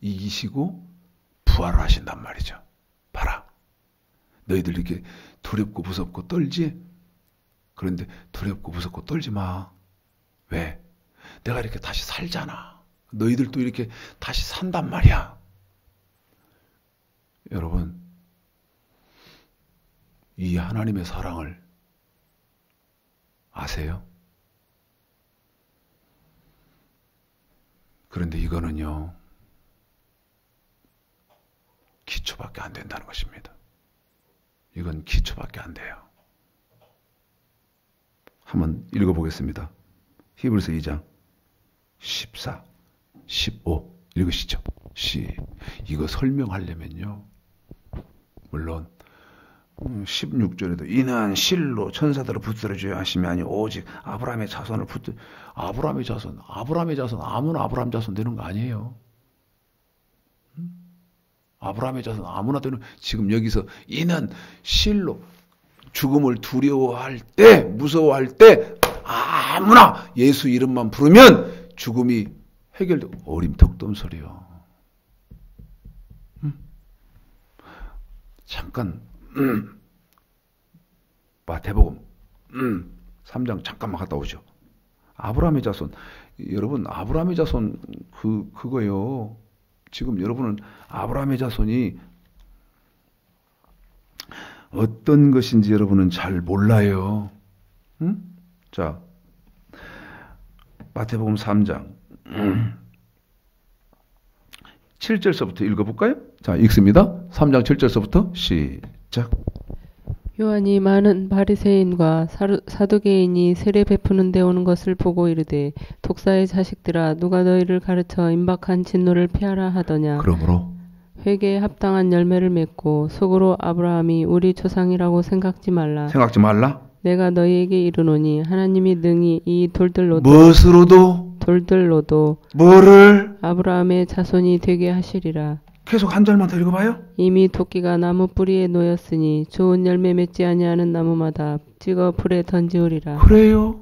S1: 이기시고 부활을 하신단 말이죠. 봐라, 너희들 이렇게 두렵고 무섭고 떨지? 그런데 두렵고 무섭고 떨지 마. 왜? 내가 이렇게 다시 살잖아. 너희들도 이렇게 다시 산단 말이야. 여러분, 이 하나님의 사랑을 아세요? 그런데 이거는요, 기초밖에 안 된다는 것입니다. 이건 기초밖에 안 돼요. 한번 읽어보겠습니다. 히브리서 2장 14, 15 읽으시죠. 이거 설명하려면요, 물론 16절에도 이는 실로 천사들을 붙들어줘야 하심이 아니 오직 아브라함의 자손을 아브라함의 자손 아무나 아브라함 자손 되는 거 아니에요. 아브라함의 자손 아무나 되는, 지금 여기서 이는 실로, 죽음을 두려워할 때, 무서워할 때 아무나 예수 이름만 부르면 죽음이 해결되고, 어림턱도 없는 소리요. 잠깐 마태복음 3장 잠깐만 갔다 오죠. 아브라함의 자손, 여러분, 아브라함의 자손 그거요. 지금 여러분은 아브라함의 자손이 어떤 것인지 여러분은 잘 몰라요. 자, 마태복음 3장 7절서부터 읽어볼까요? 자, 읽습니다. 3장 7절서부터 시작.
S2: 요한이 많은 바리새인과 사두개인이 세례 베푸는 데 오는 것을 보고 이르되 독사의 자식들아 누가 너희를 가르쳐 임박한 진노를 피하라 하더냐.
S1: 그러므로
S2: 회개에 합당한 열매를 맺고 속으로 아브라함이 우리 조상이라고 생각지 말라. 내가 너희에게 이르노니 하나님이 능히 이 돌들로도
S1: 뭐를
S2: 아브라함의 자손이 되게 하시리라.
S1: 계속 한 절만 더 읽어봐요.
S2: 이미 도끼가 나무 뿌리에 놓였으니 좋은 열매 맺지 아니하는 나무마다 찍어 불에 던지우리라.
S1: 그래요.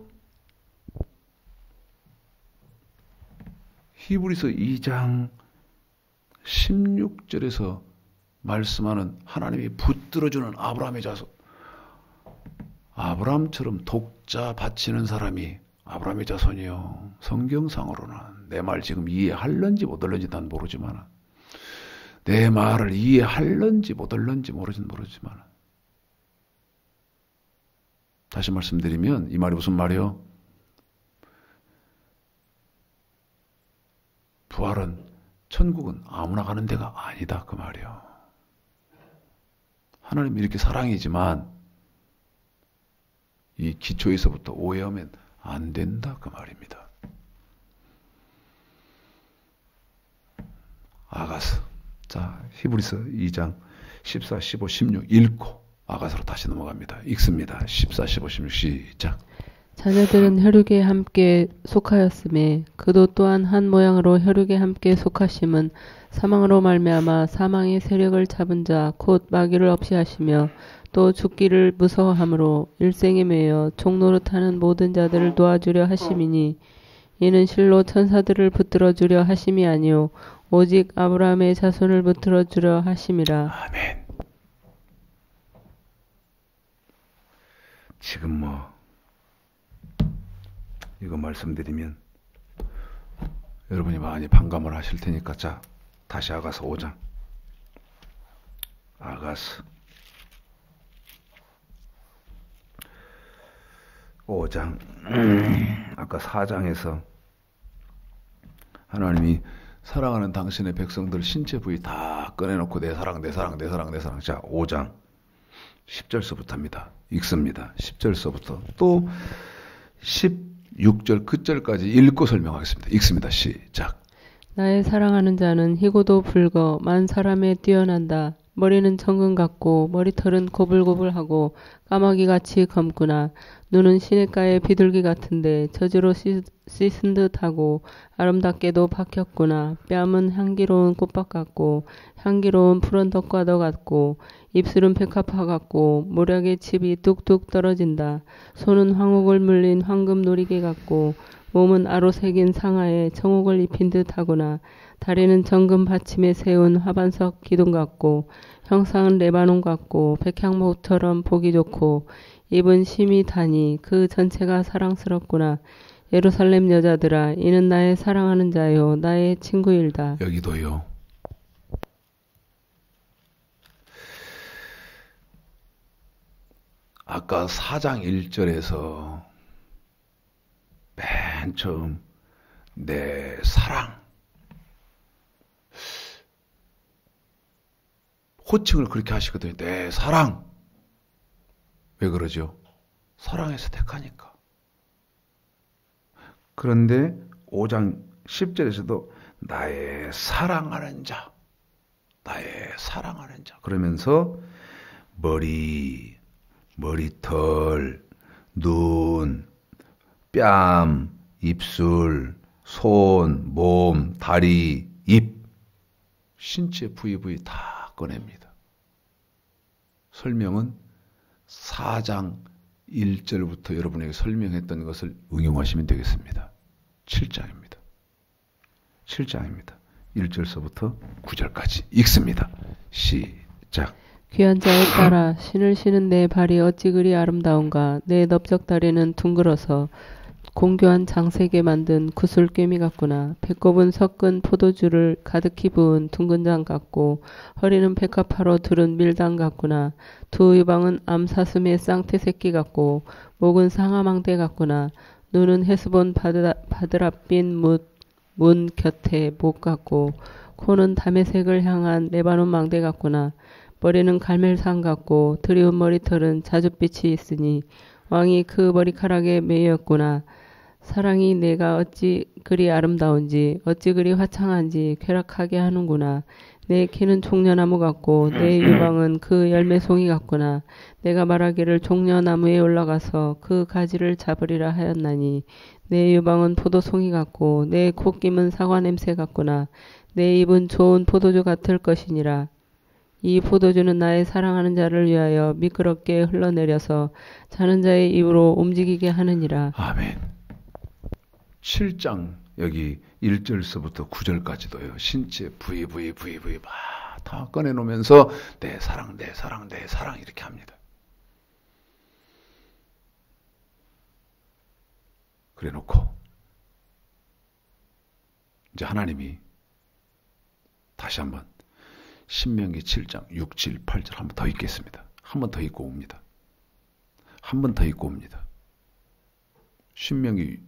S1: 히브리서 2장 16절에서 말씀하는 하나님이 붙들어주는 아브라함의 자손. 아브라함처럼 독자 바치는 사람이 아브라함의 자손이요. 성경상으로는 내 말 지금 이해할런지 못할런지 난 모르지만 내 말을 이해할런지 못할런지 모르지만 다시 말씀드리면 이 말이 무슨 말이요? 부활은 천국은 아무나 가는 데가 아니다 그 말이요. 하나님이 이렇게 사랑이지만 이 기초에서부터 오해하면 안 된다 그 말입니다. 아가스. 자, 히브리서 2장 14, 15, 16 읽고 아가서로 다시 넘어갑니다. 읽습니다. 14, 15, 16 시작.
S2: 자녀들은 혈육에 함께 속하였음에 그도 또한 한 모양으로 혈육에 함께 속하심은 사망으로 말미암아 사망의 세력을 잡은 자 곧 마귀를 없이 하시며 또 죽기를 무서워함으로 일생에 매여 종노릇하는 모든 자들을 도와주려 하심이니 이는 실로 천사들을 붙들어주려 하심이 아니요 오직 아브라함의 자손을 붙들어주려 하심이라.
S1: 아멘. 지금 이거 말씀드리면 여러분이 많이 반감을 하실 테니까 자 다시 아가서 5장. 아가서 5장. 아까 4장에서 하나님이 사랑하는 당신의 백성들 신체 부위 다 꺼내놓고 내 사랑. 자, 5장 10절서부터입니다. 읽습니다. 10절서부터 또 16절 끝절까지 읽고 설명하겠습니다. 읽습니다. 시작.
S2: 나의 사랑하는 자는 희고도 붉어 만 사람에 뛰어난다. 머리는 정금 같고 머리털은 고불고불하고 까마귀같이 검구나. 눈은 시냇가의 비둘기 같은데 젖으로 씻은 듯하고 아름답게도 박혔구나. 뺨은 향기로운 꽃밭 같고 향기로운 푸른 덕과도 같고 입술은 백합화 같고 모략의 칩이 뚝뚝 떨어진다. 손은 황옥을 물린 황금 놀이개 같고 몸은 아로 새긴 상하에 청옥을 입힌 듯하구나. 다리는 정금 받침에 세운 화반석 기둥 같고 형상은 레바논 같고 백향목처럼 보기 좋고 입은 심이 다니 그 전체가 사랑스럽구나. 예루살렘 여자들아 이는 나의 사랑하는 자요 나의 친구일다.
S1: 여기도요. 아까 4장 1절에서 맨 처음 내 사랑 호칭을 그렇게 하시거든요. 내 사랑. 왜 그러죠? 사랑해서 택하니까. 그런데 5장 10절에서도 나의 사랑하는 자. 그러면서 머리털, 눈, 뺨, 입술, 손, 몸, 다리, 입, 신체 부위 다 꺼냅니다. 설명은 4장 1절부터 여러분에게 설명했던 것을 응용하시면 되겠습니다. 7장입니다. 1절서부터 9절까지 읽습니다. 시작.
S2: 귀한 자에 따라 신을 신은 내 발이 어찌 그리 아름다운가. 내 넓적다리는 둥글어서 공교한 장색에 만든 구슬꿰미 같구나. 배꼽은 섞은 포도주를 가득히 부은 둥근 장 같고 허리는 백합화로 두른 밀당 같구나. 두 이방은 암사슴의 쌍태 새끼 같고 목은 상아망대 같구나. 눈은 해수본 바드랍빈 문 곁에 목 같고 코는 다메색을 향한 레바논 망대 같구나. 머리는 갈멜산 같고 드리운 머리털은 자줏빛이 있으니 왕이 그 머리카락에 매였구나. 사랑이 내가 어찌 그리 아름다운지 어찌 그리 화창한지 쾌락하게 하는구나. 내 키는 종려나무 같고 내 유방은 그 열매송이 같구나. 내가 말하기를 종려나무에 올라가서 그 가지를 잡으리라 하였나니 내 유방은 포도송이 같고 내 콧김은 사과 냄새 같구나. 내 입은 좋은 포도주 같을 것이니라. 이 포도주는 나의 사랑하는 자를 위하여 미끄럽게 흘러내려서 자는 자의 입으로 움직이게 하느니라.
S1: 아멘. 7장 여기 1절서부터 9절까지도요. 신체 부위 막 다 꺼내놓으면서 내 사랑 내 사랑 내 사랑 이렇게 합니다. 그래놓고 이제 하나님이 다시 한번 신명기 7장 6, 7, 8절 한 번 더 읽겠습니다. 한 번 더 읽고 옵니다. 한 번 더 읽고 옵니다. 신명기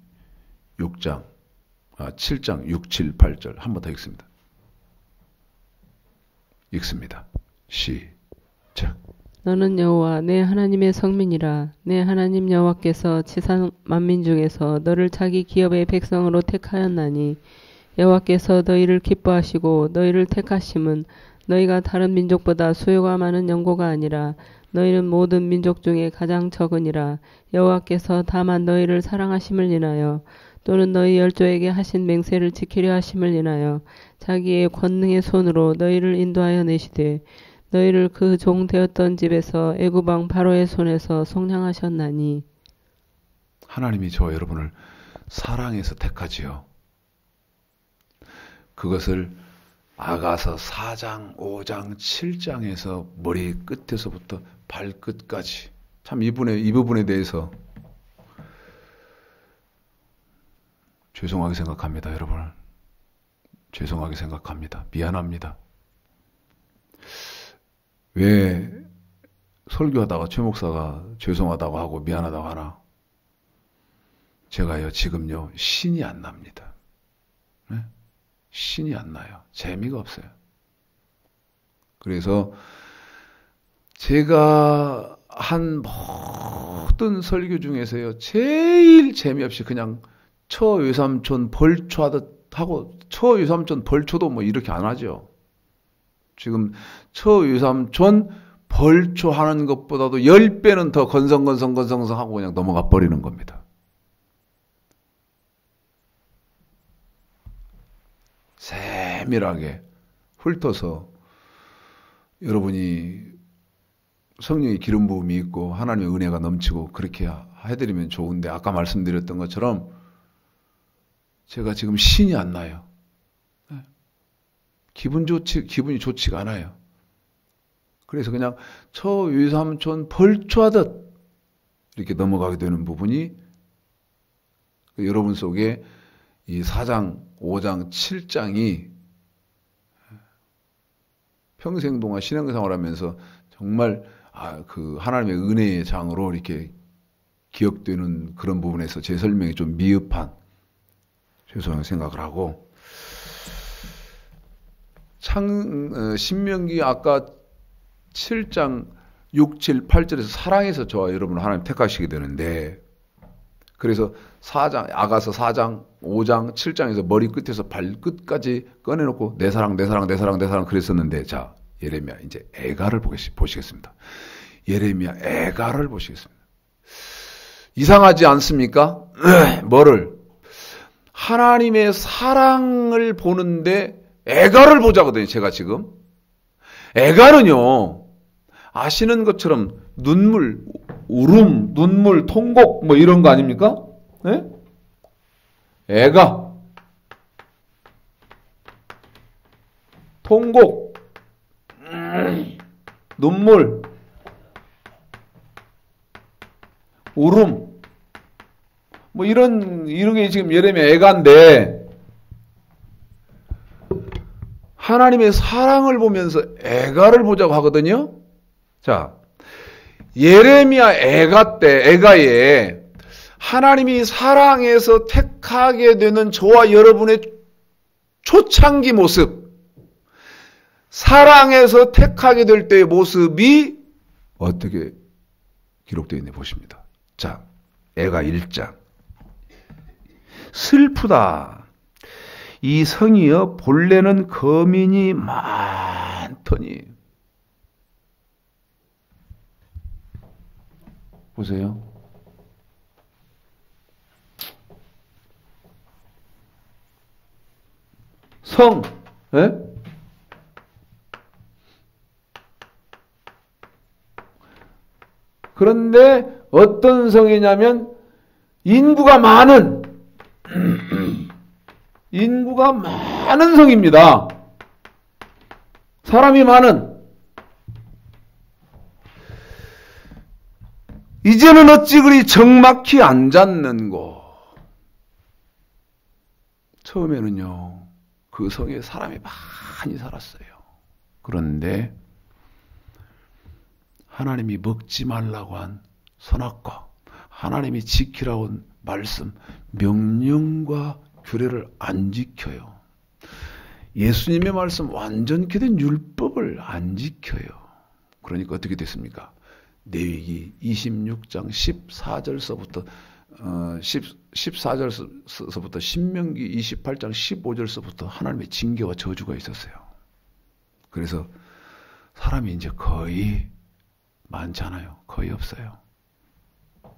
S1: 7장 6, 7, 8절 한 번 더 읽습니다. 읽습니다. 시작.
S2: 너는 여호와 내 하나님의 성민이라. 내 하나님 여호와께서 지상 만민 중에서 너를 자기 기업의 백성으로 택하였나니 여호와께서 너희를 기뻐하시고 너희를 택하심은 너희가 다른 민족보다 수요가 많은 연고가 아니라 너희는 모든 민족 중에 가장 적으니라. 여호와께서 다만 너희를 사랑하심을 인하여 또는 너희 열조에게 하신 맹세를 지키려 하심을 인하여 자기의 권능의 손으로 너희를 인도하여 내시되 너희를 그 종 되었던 집에서 애굽 왕 바로의 손에서 속량하셨나니.
S1: 하나님이 저와 여러분을 사랑해서 택하지요. 그것을 아가서 4장, 5장, 7장에서 머리 끝에서부터 발끝까지 참 이 부분에 대해서 죄송하게 생각합니다, 여러분. 죄송하게 생각합니다. 미안합니다. 왜 설교하다가 최 목사가 죄송하다고 하고 미안하다고 하나? 제가요, 지금요, 신이 안 납니다. 네? 신이 안 나요. 재미가 없어요. 그래서 제가 한 모든 설교 중에서요, 제일 재미없이 그냥 처외삼촌 벌초하듯 하고, 처외삼촌 벌초도 뭐 이렇게 안 하죠. 지금 처외삼촌 벌초하는 것보다도 10배는 더 건성하고 그냥 넘어가 버리는 겁니다. 세밀하게 훑어서 여러분이 성령의 기름 부음이 있고 하나님의 은혜가 넘치고 그렇게 해드리면 좋은데, 아까 말씀드렸던 것처럼 제가 지금 신이 안 나요. 기분이 좋지가 않아요. 그래서 그냥 처외삼촌 벌초하듯 이렇게 넘어가게 되는 부분이 여러분 속에 이 4장, 5장, 7장이 평생 동안 신앙생활하면서 정말 그 하나님의 은혜의 장으로 이렇게 기억되는 그런 부분에서 제 설명이 좀 미흡한 죄송한 생각을 하고, 신명기 아까 7장 6, 7, 8절에서 사랑해서 저와 여러분을 하나님 택하시게 되는데, 그래서 아가서 4장, 5장, 7장에서 머리 끝에서 발끝까지 꺼내놓고 내 사랑, 내 사랑, 내 사랑, 내 사랑 그랬었는데, 자, 예레미야 이제 애가를 보시겠습니다. 예레미야 애가를 보시겠습니다. 이상하지 않습니까? 뭐를? 하나님의 사랑을 보는데 애가를 보자거든요, 제가 지금. 애가는요, 아시는 것처럼 눈물, 울음, 눈물, 통곡, 뭐 이런 거 아닙니까? 네? 애가, 통곡, 눈물, 울음, 뭐 이런 게 지금 예레미야 애가인데, 하나님의 사랑을 보면서 애가를 보자고 하거든요. 자, 예레미야 애가에 하나님이 사랑해서 택하게 되는 저와 여러분의 초창기 모습, 사랑해서 택하게 될 때의 모습이 어떻게 기록되어 있는지 보십니다. 자, 애가 1장. 슬프다. 이 성이여 본래는 거민이 많더니. 보세요. 성, 예? 그런데 어떤 성이냐면 인구가 많은 성입니다. 사람이 많은. 이제는 어찌 그리 적막히 앉았는고. 처음에는요, 그 성에 사람이 많이 살았어요. 그런데 하나님이 먹지 말라고 한 선악과, 하나님이 지키라고 한 말씀, 명령과 규례를 안 지켜요. 예수님의 말씀 완전케 된 율법을 안 지켜요. 그러니까 어떻게 됐습니까? 레위기 26장 14절서부터 14절서부터 신명기 28장 15절서부터 하나님의 징계와 저주가 있었어요. 그래서 사람이 이제 거의 많잖아요. 거의 없어요.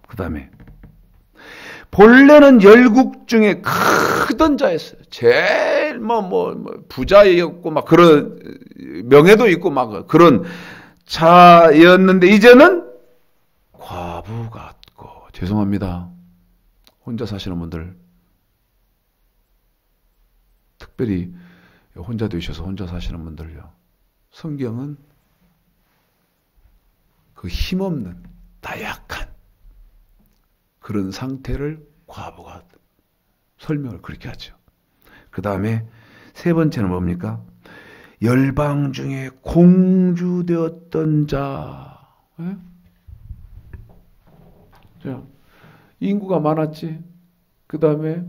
S1: 그 다음에 본래는 열국 중에 크던 자였어요. 제일 부자였고 막 그런 명예도 있고 막 그런 자였는데 이제는 과부 같고. 죄송합니다. 혼자 사시는 분들, 특별히 혼자 되셔서 혼자 사시는 분들요, 성경은 그 힘없는 나약한 그런 상태를 과부가 설명을 그렇게 하죠. 그 다음에 세 번째는 뭡니까? 열방 중에 공주되었던 자. 예? 자, 인구가 많았지. 그 다음에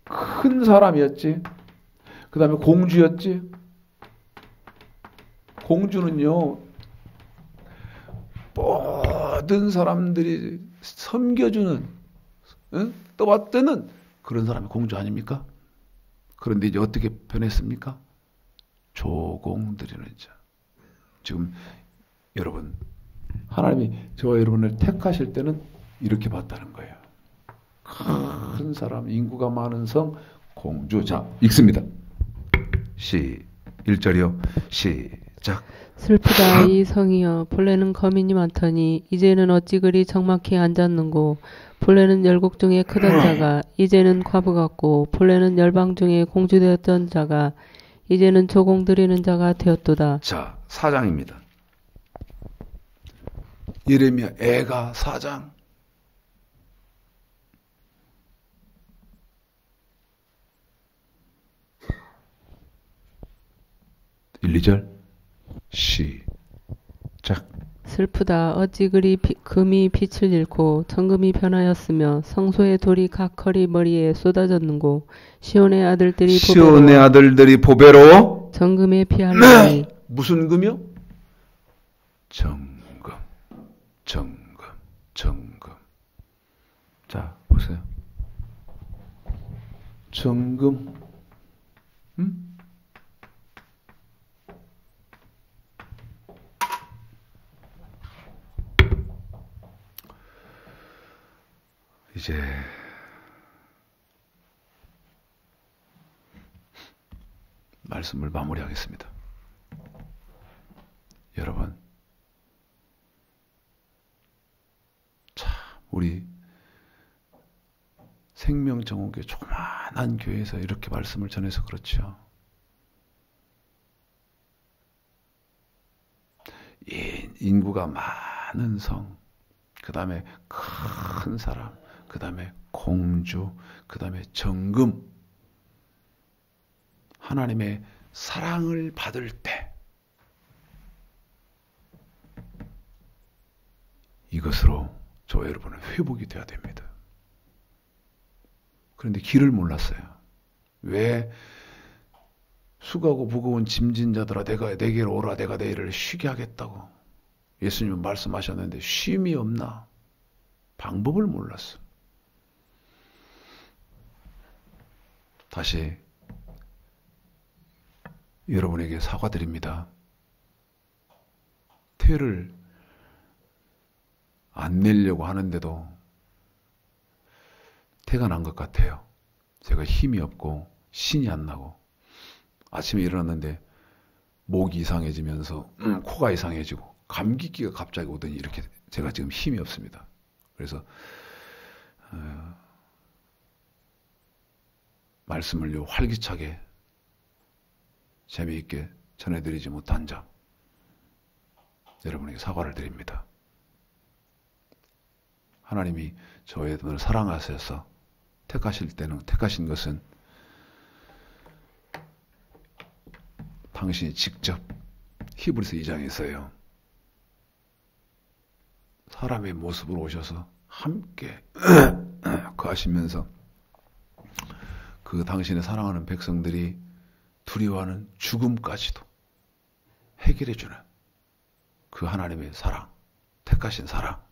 S1: 큰 사람이었지. 그 다음에 공주였지. 공주는요, 모든 사람들이 섬겨주는, 떠받드는 그런 사람이 공주 아닙니까? 그런데 이제 어떻게 변했습니까? 조공드리는 자. 지금 여러분, 하나님이 저와 여러분을 택하실 때는 이렇게 봤다는 거예요. 큰 사람, 인구가 많은 성, 공주. 자, 읽습니다. 1절이요. 시작.
S2: 슬프다 이 성이여 본래는 거민이 많더니 이제는 어찌 그리 적막히 앉았는고. 본래는 열국 중에 크던 자가 이제는 과부 같고, 본래는 열방 중에 공주되었던 자가 이제는 조공드리는 자가 되었도다.
S1: 자, 4장입니다. 예레미야 애가 4장. (1, 2절) 시작.
S2: 슬프다 어찌 그리 금이 빛을 잃고 정금이 변하였으며 성소의 돌이 각 허리 머리에 쏟아졌는고. 시온의 아들들이 보배로 정금에 피하려니.
S1: 무슨 금이요? 정금. 자, 보세요. 정금. 이제 말씀을 마무리하겠습니다. 여러분, 참 우리 생명정옥의 조그만한 교회에서 이렇게 말씀을 전해서 그렇죠. 인구가 많은 성, 그 다음에 큰 사람, 그 다음에 공주, 그 다음에 정금. 하나님의 사랑을 받을 때 이것으로 저와 여러분은 회복이 되어야 됩니다. 그런데 길을 몰랐어요. 왜 수고하고 무거운 짐진 자들아 내게로 오라 내가 너희를 쉬게 하겠다고 예수님은 말씀하셨는데 쉼이 없나? 방법을 몰랐어. 다시 여러분에게 사과드립니다. 퇴를 안 내려고 하는데도 태가 난 것 같아요. 제가 힘이 없고 신이 안 나고 아침에 일어났는데 목이 이상해지면서 코가 이상해지고 감기기가 갑자기 오더니 이렇게 제가 지금 힘이 없습니다. 그래서 말씀을 활기차게 재미있게 전해드리지 못한 점 여러분에게 사과를 드립니다. 하나님이 저희들을 사랑하셔서 택하신 것은 당신이 직접 히브리서 2장에서요. 사람의 모습으로 오셔서 함께 거하시면서 그 당신의 사랑하는 백성들이 두려워하는 죽음까지도 해결해주는 그 하나님의 사랑, 택하신 사랑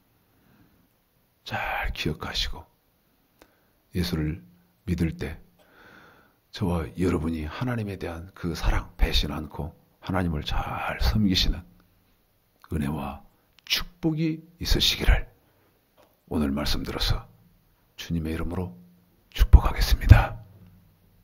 S1: 잘 기억하시고 예수를 믿을 때 저와 여러분이 하나님에 대한 그 사랑, 배신 않고 하나님을 잘 섬기시는 은혜와 축복이 있으시기를 오늘 말씀 들어서 주님의 이름으로 축복하겠습니다.